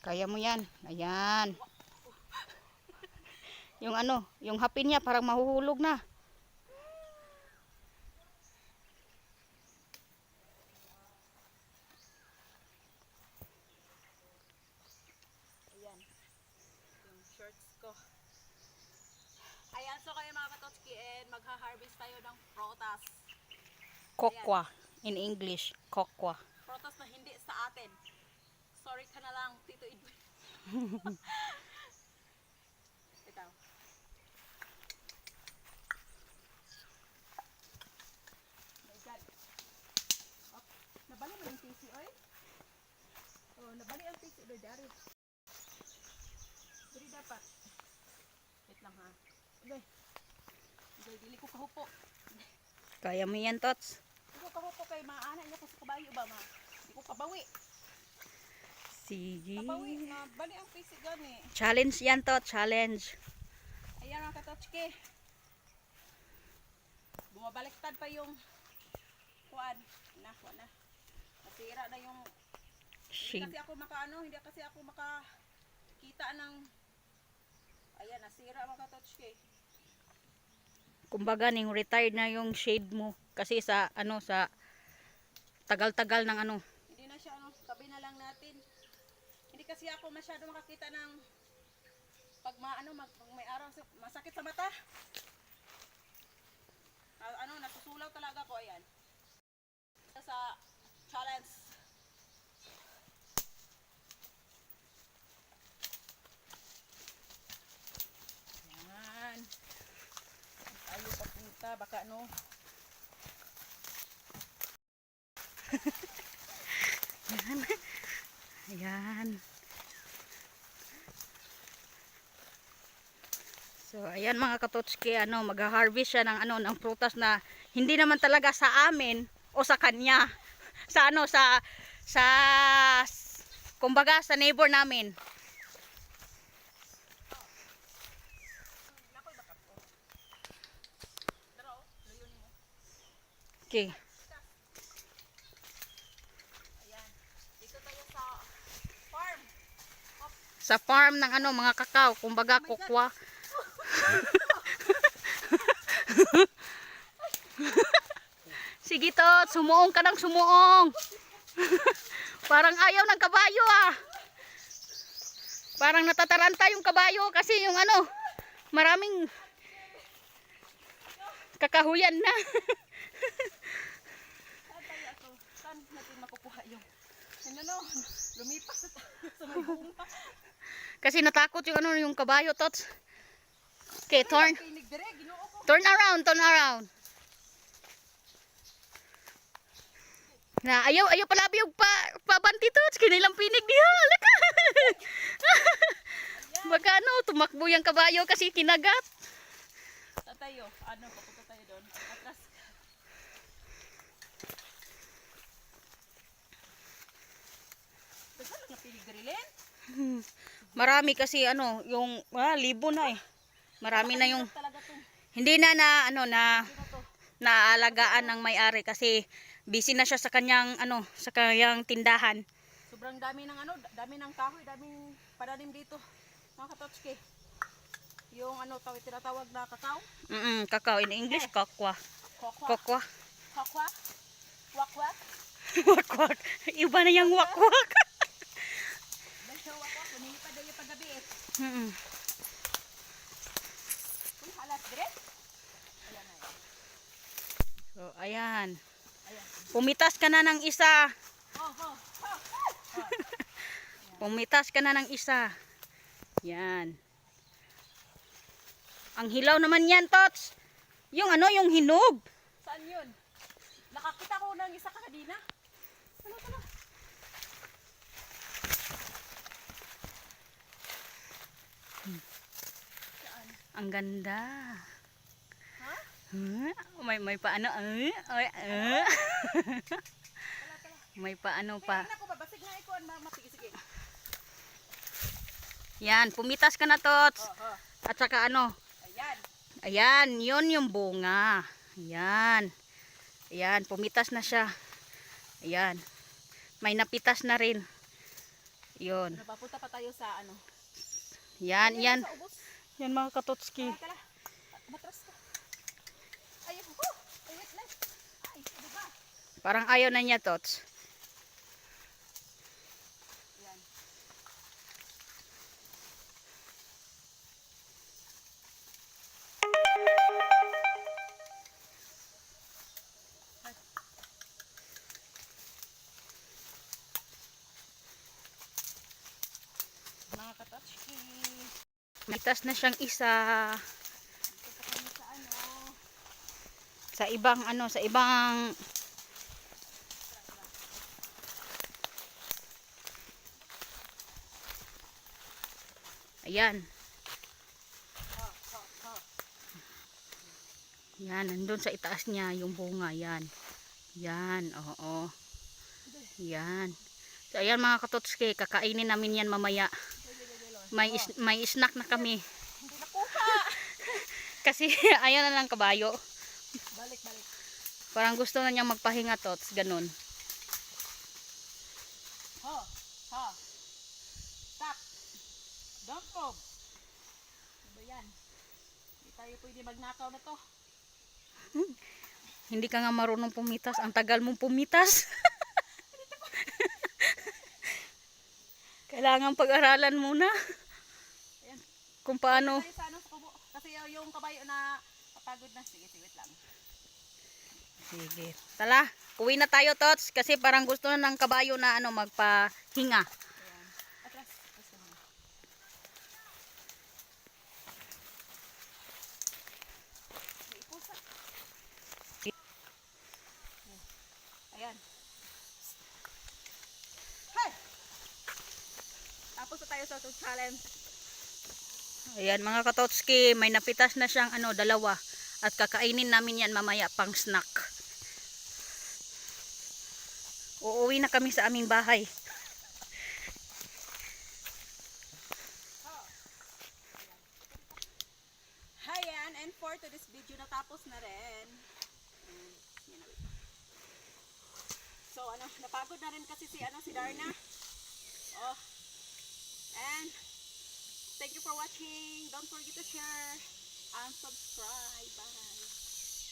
Kaya mo yan. Ayan. Yung ano, yung hapin niya parang mahuhulog na. Ayan. Yung shorts ko. Ayan, so kayo mga katotski, and magha-harvest tayo ng protas. Kokwa. In English, kokwa. Protas na hindi sa atin. Sorry ka na lang, Tito Edwin. Ikaw. My God. Oh, nabali mo yung tisi, oy? Oh, nabali ang tisi, oy, dari. Dari dapat. Wait lang ha. Okay. Okay, dili ko kahupo. Kaya mo yan, Tots. Dili ko kahupo kay maana niya ko sa kabayo ba, ma? Di ko kabawi. Sige. Kabawi, na bali ang tisi gani. Challenge yan, Tots. Challenge. Ayan mga katotski. Bumabaliktad pa yung kuan. Na. Nasira na yung Shade. hindi kasi ako makakita ng ayan, nasira mga katotski. Kumbaga, ning retired na yung shade mo. Kasi sa, ano, sa tagal-tagal ng ano. Hindi na siya, tabi na lang natin. Hindi kasi ako masyado makakita ng pag may araw, masakit sa mata. Nasusulaw talaga ko, ayan. Sa challenge. Ayan. Ayaw papunta, baka Ayan. Ayan. So, ayan mga katotski, mag-harvest siya ng ng prutas na hindi naman talaga sa amin o sa kanya. Sa kumbaga sa neighbor namin. Okay. Ayan. Dito tayo sa farm. Sa farm ng mga kakao, kumbaga kokwa. Sige to, sumuong ka ng sumuong. Parang ayaw ng kabayo ah. Parang natataranta yung kabayo kasi yung maraming kakahuyan na. Saan natin makukuha yung lumipas na tayo sa may bunga. Kasi natakot yung kabayo, Tots. Okay, turn Kinig dire, Ginoo ko. around, turn around. Na ayaw pala biyog pabanti, Tots. Kinilang pinig diha. Laka. Baka tumakbo yung kabayo kasi kinagat. Tayo, papunta tayo doon. Atras. Saan lang napilig dirilin? Marami kasi yung libo na eh. Marami na yung Talaga to. hindi na Hindi na to. naalagaan ng may-ari kasi busy na siya sa kanyang sa kanyang tindahan. Sobrang dami ng kahoy, daming pananim dito. Mga katotski. Yung tinatawag na kakao. Kakao in English, kokwa. Kokwa. Kokwa. Kokwa. Wakwak. Wakwak. Iba na yung wakwak. Dahil sa wakwak, lumilipad daw yung paggabi eh. Kung halat dire? Ayan na yan. So, ayan. Ayan. Pumitas ka na ng isa. Oh. Pumitas ka na ng isa. Yan. Ang hilaw naman yan, Tots. Yung yung hinog. Saan yun? Nakakita ko ng isa kanina. Tala. Saan? Ang ganda. Ha? May paano? Tala. May paano pa. Tingnan ko ba? Basig na ikuan, mama. Sige. Yan, pumitas ka na, Tots. Oh. At saka Ayan. ayan, yun yung bunga. Ayan. Ayan, pumitas na siya. Ayan. May napitas na rin. Yun. Napapunta pa tayo sa ano. Yan, yan. Sa ubos. Yan mga katotski. Tala. Matras ka. Ayun. Oh! Ay, wait lang. Ay, ano ba? Parang ayaw na niya, Tots. Yan. Mga katotski. Mitas na siyang isa. Ito pa kami sa ano. Sa ibang ano, sa ibang ayan. Yan, nandun sa itaas niya yung bunga, yan. Yan, oo. Yan. So, ayan mga katotski, kakainin namin yan mamaya. May snack na kami. Hindi nakuha. Kasi ayaw na lang kabayo. Balik. Parang gusto na niyang magpahinga, Tots, ganun. Ha. Stop. Don't move. Ano ba yan? Hindi tayo pwede magnakaw na to. Hindi ka nga marunong pumitas. Ang tagal mong pumitas. Kailangan pag-aralan muna. Ayan. Kung paano. Tayo sa ano sa kubo. Kasi yung kabayo na kapagod na. Sige, wait lang. Sige. Tala, uwi na tayo, Tots. Kasi parang gusto na ng kabayo na ano, magpahinga. Ayan. Atras. Atras ka muna. May ipusa. Ayan. Hey! Tapos na tayo sa challenge. Ayan mga katotski, may napitas na siyang ano, dalawa. At kakainin namin yan mamaya pang snack. Uuwi na kami sa aming bahay. Ayan, and for today's video, natapos na rin. Yan na, wait. So, ano, napagod na rin kasi si Darna. Oh. And, thank you for watching. Don't forget to share and subscribe. Bye.